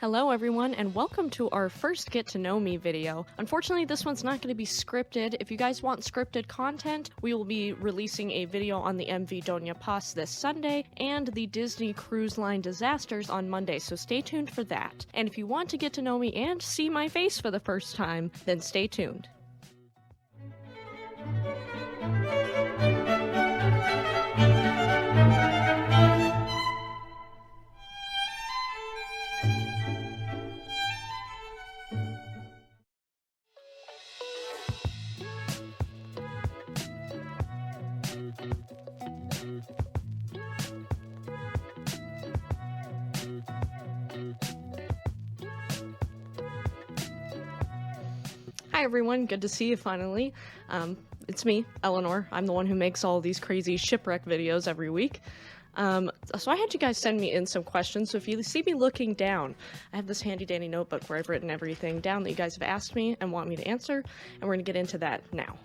Hello everyone, and welcome to our first Get to Know Me video. Unfortunately, this one's not going to be scripted. If you guys want scripted content, we will be releasing a video on the MV Doña Paz this Sunday and the Disney Cruise Line disasters on Monday, so stay tuned for that. And if you want to get to know me and see my face for the first time, then stay tuned. Hi everyone, good to see you finally. It's me, Elinor. I'm the one who makes all these crazy shipwreck videos every week. So I had you guys send me in some questions, so if you see me looking down, I have this handy dandy notebook where I've written everything down that you guys have asked me and want me to answer, and we're going to get into that now.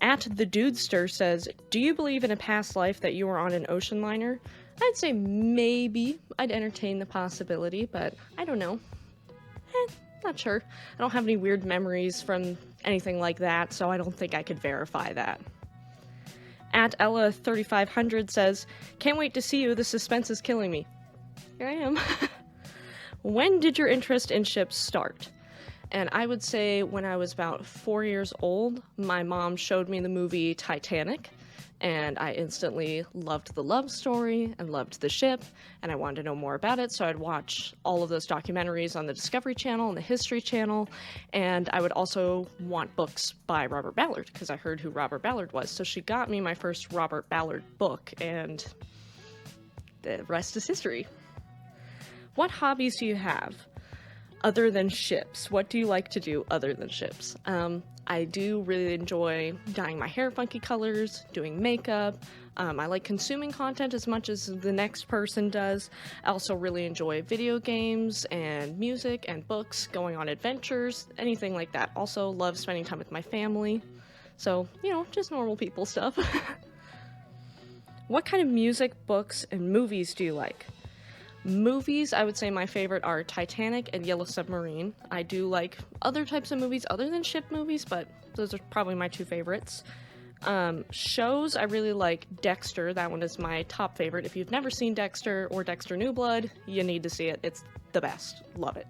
At the Dudester says, do you believe in a past life that you were on an ocean liner? I'd say maybe. I'd entertain the possibility, but I don't know. Not sure. I don't have any weird memories from anything like that, so I don't think I could verify that. At Ella3500 says, can't wait to see you, the suspense is killing me. Here I am. When did your interest in ships start? And I would say when I was about 4 years old, my mom showed me the movie Titanic, and I instantly loved the love story and loved the ship, and I wanted to know more about it, so I'd watch all of those documentaries on the Discovery Channel and the History Channel, and I would also want books by Robert Ballard, because I heard who Robert Ballard was, so she got me my first Robert Ballard book, and the rest is history. What hobbies do you have other than ships? What do you like to do other than ships? I do really enjoy dyeing my hair funky colors, doing makeup. I like consuming content as much as the next person does. I also really enjoy video games and music and books, going on adventures, anything like that. Also love spending time with my family. So, you know, just normal people stuff. What kind of music, books, and movies do you like? Movies, I would say my favorite are Titanic and Yellow Submarine. I do like other types of movies other than ship movies, but those are probably my two favorites. Shows, I really like Dexter. That one is my top favorite. If you've never seen Dexter or Dexter New Blood, you need to see it. It's the best. Love it.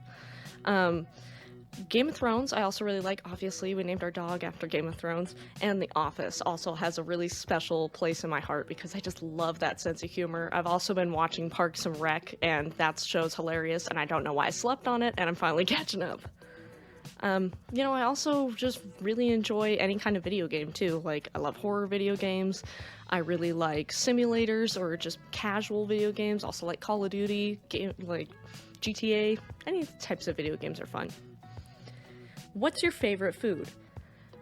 Game of Thrones, I also really like. Obviously, we named our dog after Game of Thrones. And The Office also has a really special place in my heart because I just love that sense of humor. I've also been watching Parks and Rec, and that show's hilarious, and I don't know why I slept on it, and I'm finally catching up. You know, I also just really enjoy any kind of video game, too. Like, I love horror video games. I really like simulators or just casual video games. Also like Call of Duty, like GTA. Any types of video games are fun. What's your favorite food?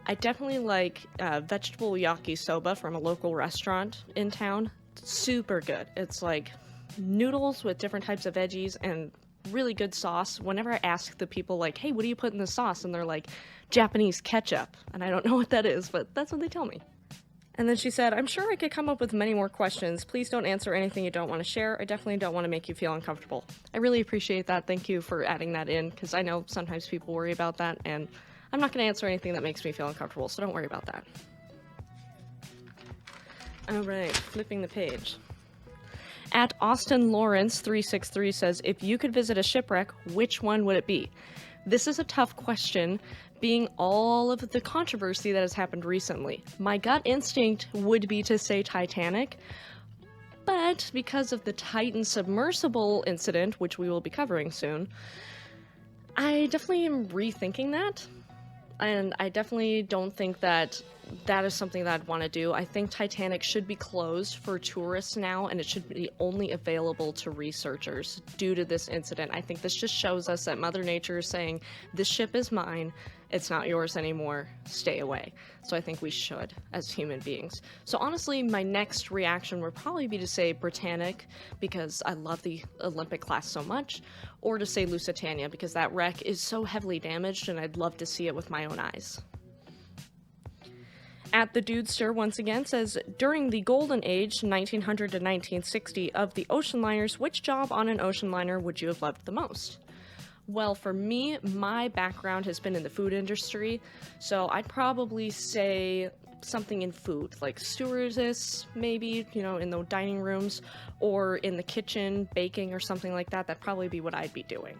I definitely like vegetable yakisoba from a local restaurant in town. Super good. It's like noodles with different types of veggies and really good sauce. Whenever I ask the people, like, hey, what do you put in the sauce? And they're like, Japanese ketchup. And I don't know what that is, but that's what they tell me. And then she said, I'm sure I could come up with many more questions. Please don't answer anything you don't want to share. I definitely don't want to make you feel uncomfortable. I really appreciate that. Thank you for adding that in, because I know sometimes people worry about that, and I'm not going to answer anything that makes me feel uncomfortable, so don't worry about that. Alright, flipping the page. At Austin Lawrence 363 says, if you could visit a shipwreck, which one would it be? This is a tough question, being all of the controversy that has happened recently. My gut instinct would be to say Titanic, but because of the Titan submersible incident, which we will be covering soon, I definitely am rethinking that. And I definitely don't think that that is something that I'd want to do. I think Titanic should be closed for tourists now, and it should be only available to researchers due to this incident. I think this just shows us that Mother Nature is saying, this ship is mine, it's not yours anymore, stay away. So I think we should, as human beings. So honestly, my next reaction would probably be to say Britannic, because I love the Olympic class so much, or to say Lusitania, because that wreck is so heavily damaged, and I'd love to see it with my own eyes. At the Dudester once again says, during the golden age, 1900 to 1960, of the ocean liners, which job on an ocean liner would you have loved the most? Well, for me, my background has been in the food industry, so I'd probably say something in food, like stewardess, maybe, in the dining rooms, or in the kitchen, baking or something like that. That'd probably be what I'd be doing.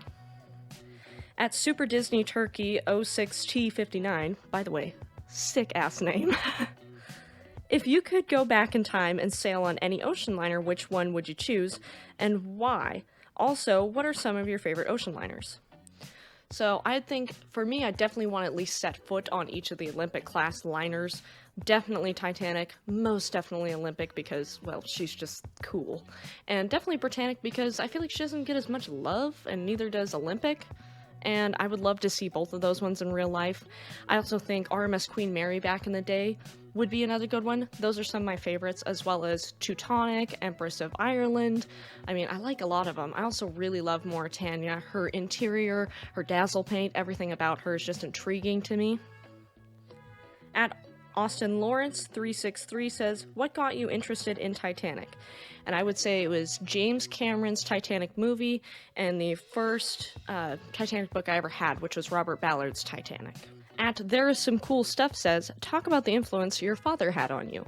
At Super Disney Turkey 06T59, by the way, sick ass name. If you could go back in time and sail on any ocean liner, which one would you choose, and why? Also, what are some of your favorite ocean liners? So I think, for me, I definitely want to at least set foot on each of the Olympic class liners. Definitely Titanic, most definitely Olympic because, well, she's just cool. And definitely Britannic because I feel like she doesn't get as much love, and neither does Olympic. And I would love to see both of those ones in real life. I also think RMS Queen Mary back in the day would be another good one. Those are some of my favorites, as well as Teutonic, Empress of Ireland. I mean, I like a lot of them. I also really love Mauritania. Her interior, her dazzle paint, everything about her is just intriguing to me. At Austin Lawrence 363 says, what got you interested in Titanic? And I would say it was James Cameron's Titanic movie and the first Titanic book I ever had, which was Robert Ballard's Titanic. At There Is Some Cool Stuff says, talk about the influence your father had on you.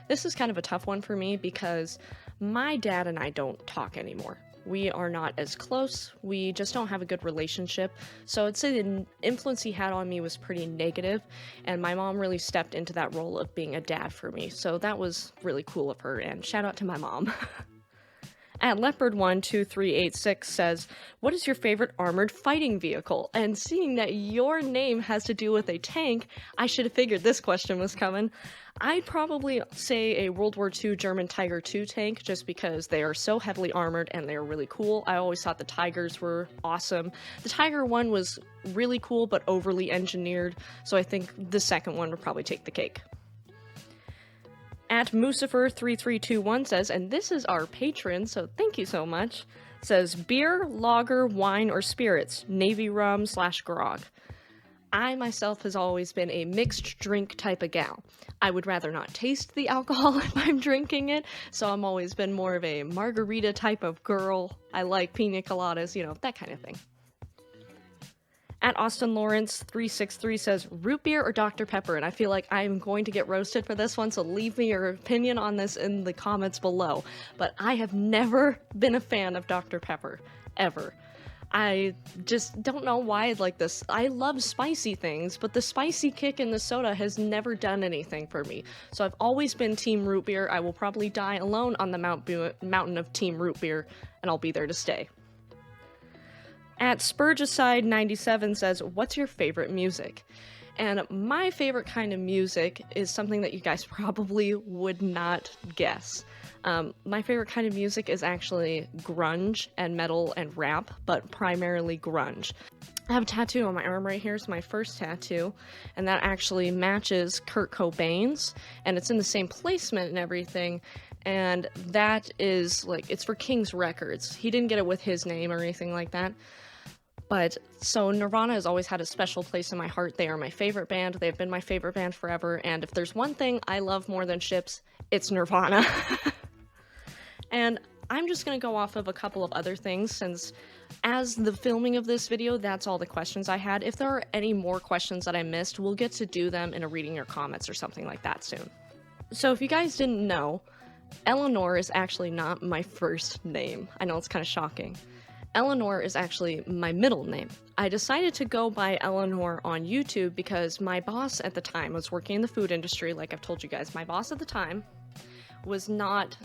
This is kind of a tough one for me because my dad and I don't talk anymore. We are not as close, we just don't have a good relationship, so I'd say the influence he had on me was pretty negative, and my mom really stepped into that role of being a dad for me, so that was really cool of her, and shout out to my mom. At Leopard12386 says, what is your favorite armored fighting vehicle? And seeing that your name has to do with a tank, I should have figured this question was coming. I'd probably say a World War II German Tiger II tank, just because they are so heavily armored and they're really cool. I always thought the Tigers were awesome. The Tiger one was really cool, but overly engineered, so I think the second one would probably take the cake. At Mucifer3321 says, and this is our patron, so thank you so much, says, beer, lager, wine, or spirits, Navy rum / grog. I myself has always been a mixed drink type of gal. I would rather not taste the alcohol if I'm drinking it, so I'm always been more of a margarita type of girl. I like pina coladas, that kind of thing. At Austin Lawrence 363 says, root beer or Dr. Pepper? And I feel like I'm going to get roasted for this one, so leave me your opinion on this in the comments below. But I have never been a fan of Dr. Pepper, ever. I just don't know why I like this. I love spicy things, but the spicy kick in the soda has never done anything for me. So I've always been team root beer. I will probably die alone on the mountain of team root beer, and I'll be there to stay. At Spurgicide97 says, what's your favorite music? And my favorite kind of music is something that you guys probably would not guess. My favorite kind of music is actually grunge and metal and rap, but primarily grunge. I have a tattoo on my arm right here. It's my first tattoo, and that actually matches Kurt Cobain's, and it's in the same placement and everything. And that is, it's for King's Records. He didn't get it with his name or anything like that. But, so Nirvana has always had a special place in my heart. They are my favorite band. They've been my favorite band forever. And if there's one thing I love more than ships, it's Nirvana. And I'm just going to go off of a couple of other things, since as the filming of this video, that's all the questions I had. If there are any more questions that I missed, we'll get to do them in a reading your comments or something like that soon. So if you guys didn't know, Elinor is actually not my first name. I know it's kind of shocking. Elinor is actually my middle name. I decided to go by Elinor on YouTube because my boss at the time was working in the food industry. Like I've told you guys, my boss at the time is not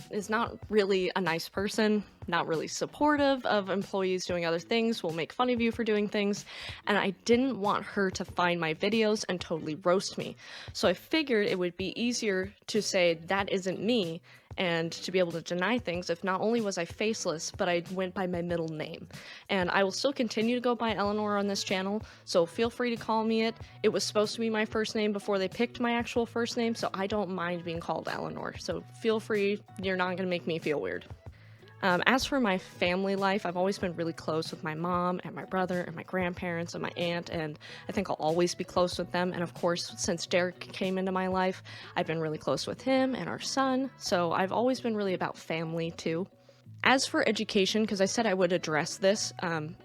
really a nice person, not really supportive of employees doing other things, will make fun of you for doing things, and I didn't want her to find my videos and totally roast me. So I figured it would be easier to say that isn't me, and to be able to deny things if not only was I faceless, but I went by my middle name. And I will still continue to go by Elinor on this channel, so feel free to call me it. It was supposed to be my first name before they picked my actual first name, so I don't mind being called Elinor. So feel free, you're not going to make me feel weird. As for my family life, I've always been really close with my mom and my brother and my grandparents and my aunt, and I think I'll always be close with them. And of course, since Derek came into my life, I've been really close with him and our son, so I've always been really about family too. As for education, because I said I would address this,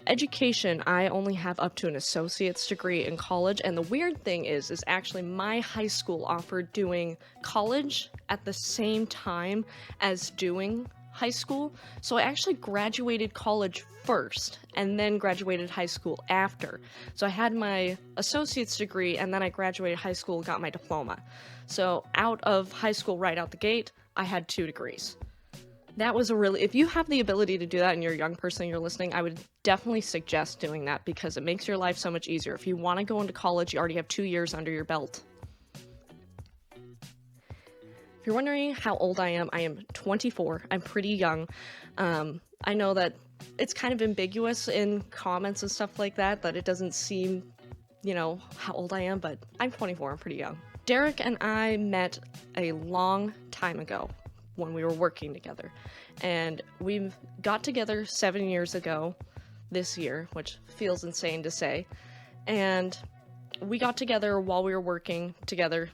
education, I only have up to an associate's degree in college, and the weird thing is actually my high school offered doing college at the same time as doing high school, so I actually graduated college first, and then graduated high school after. So I had my associate's degree, and then I graduated high school, got my diploma. So out of high school right out the gate, I had 2 degrees. That was if you have the ability to do that and you're a young person and you're listening, I would definitely suggest doing that because it makes your life so much easier. If you want to go into college, you already have 2 years under your belt. If you're wondering how old I am 24. I'm pretty young. I know that it's kind of ambiguous in comments and stuff like that it doesn't seem, how old I am, but I'm 24. I'm pretty young. Derek and I met a long time ago when we were working together, and we got together 7 years ago this year, which feels insane to say, and we got together while we were working together,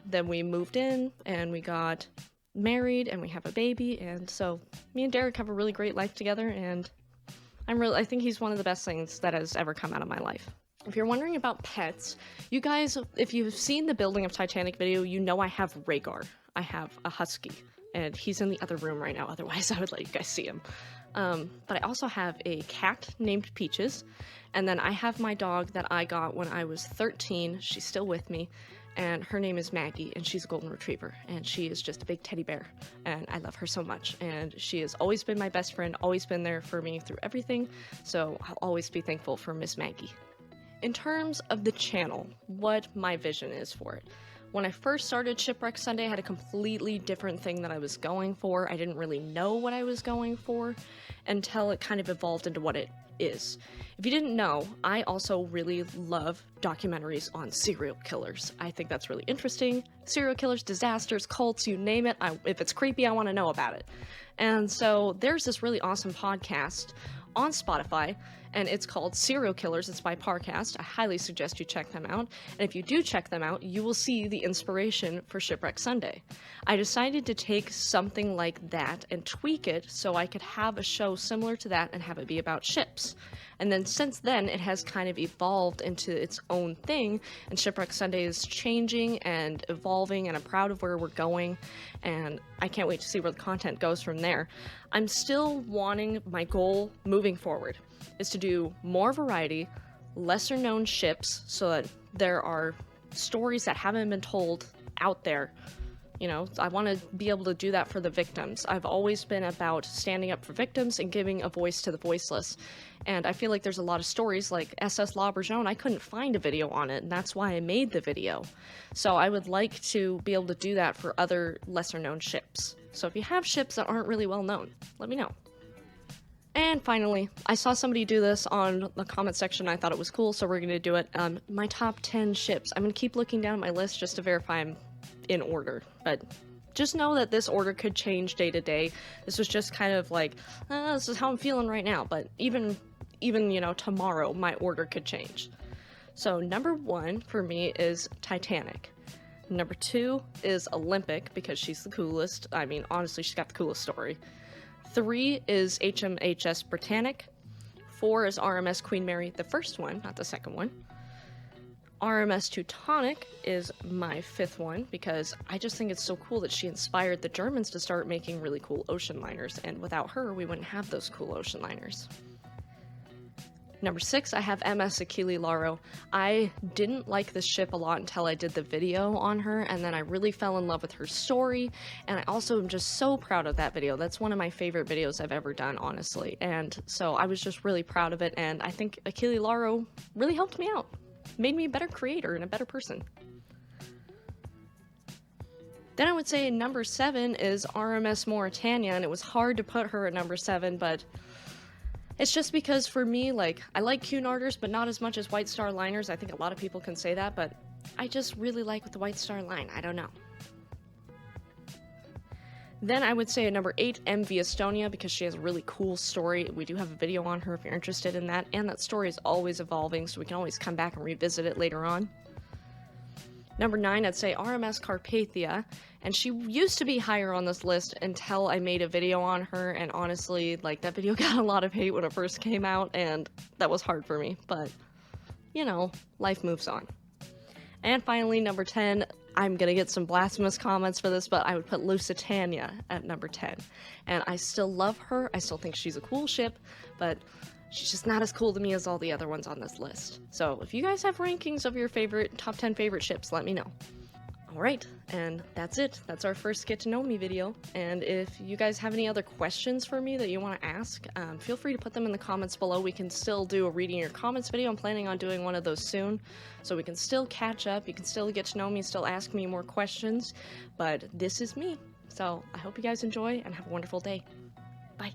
then we moved in and we got married and we have a baby, and so me and Derek have a really great life together, and I think he's one of the best things that has ever come out of my life. If you're wondering about pets, you guys, if you've seen the Building of Titanic video, you know I have Rhaegar. I have a husky, and he's in the other room right now, otherwise I would let you guys see him. But I also have a cat named Peaches, and then I have my dog that I got when I was 13, she's still with me, and her name is Maggie, and she's a golden retriever, and she is just a big teddy bear, and I love her so much, and she has always been my best friend, always been there for me through everything, so I'll always be thankful for Miss Maggie. In terms of the channel, what my vision is for it. When I first started Shipwreck Sunday, I had a completely different thing that I was going for. I didn't really know what I was going for until it kind of evolved into what it is. If you didn't know, I also really love documentaries on serial killers. I think that's really interesting. Serial killers, disasters, cults, you name it. If it's creepy, I want to know about it. And so there's this really awesome podcast on Spotify, and it's called Serial Killers. It's by Parcast. I highly suggest you check them out. And if you do check them out, you will see the inspiration for Shipwreck Sunday. I decided to take something like that and tweak it so I could have a show similar to that and have it be about ships. And then since then, it has kind of evolved into its own thing, and Shipwreck Sunday is changing and evolving, and I'm proud of where we're going, and I can't wait to see where the content goes from there. I'm still wanting, my goal moving forward is to do more variety, lesser known ships, so that there are stories that haven't been told out there. I want to be able to do that for the victims. I've always been about standing up for victims and giving a voice to the voiceless. And I feel like there's a lot of stories like SS La Bourgeonne. I couldn't find a video on it, and that's why I made the video. So I would like to be able to do that for other lesser known ships. So if you have ships that aren't really well known, let me know. And finally, I saw somebody do this on the comment section. I thought it was cool, so we're going to do it. My top 10 ships. I'm going to keep looking down at my list just to verify I'm in order, but just know that this order could change day to day. This was just kind of like, this is how I'm feeling right now, but even tomorrow my order could change. So number 1 for me is Titanic. Number 2 is Olympic, because she's the coolest. I mean, honestly, she's got the coolest story. 3 is HMHS Britannic. 4 is RMS Queen Mary, the first one, not the second one. RMS Teutonic is my 5th one, because I just think it's so cool that she inspired the Germans to start making really cool ocean liners, and without her, we wouldn't have those cool ocean liners. Number 6, I have MS Achille Lauro. I didn't like this ship a lot until I did the video on her, and then I really fell in love with her story, and I also am just so proud of that video. That's one of my favorite videos I've ever done, honestly, and so I was just really proud of it, and I think Achille Lauro really helped me out. Made me a better creator and a better person. Then I would say number 7 is RMS Mauritania, and it was hard to put her at number 7, but it's just because for me, I like Cunarders, but not as much as White Star liners. I think a lot of people can say that, but I just really like with the White Star line. I don't know. Then I would say at number 8, MV Estonia, because she has a really cool story. We do have a video on her if you're interested in that, and that story is always evolving, so we can always come back and revisit it later on. Number 9, I'd say RMS Carpathia, and she used to be higher on this list until I made a video on her, and honestly, like, that video got a lot of hate when it first came out, and that was hard for me, but, you know, life moves on. And finally, number 10, I'm gonna get some blasphemous comments for this, but I would put Lusitania at number 10. And I still love her, I still think she's a cool ship, but she's just not as cool to me as all the other ones on this list. So if you guys have rankings of your top 10 favorite ships, let me know. Alright, and that's it. That's our first Get to Know Me video. And if you guys have any other questions for me that you want to ask, feel free to put them in the comments below. We can still do a reading your comments video. I'm planning on doing one of those soon. So we can still catch up, you can still get to know me, still ask me more questions. But this is me. So I hope you guys enjoy and have a wonderful day. Bye.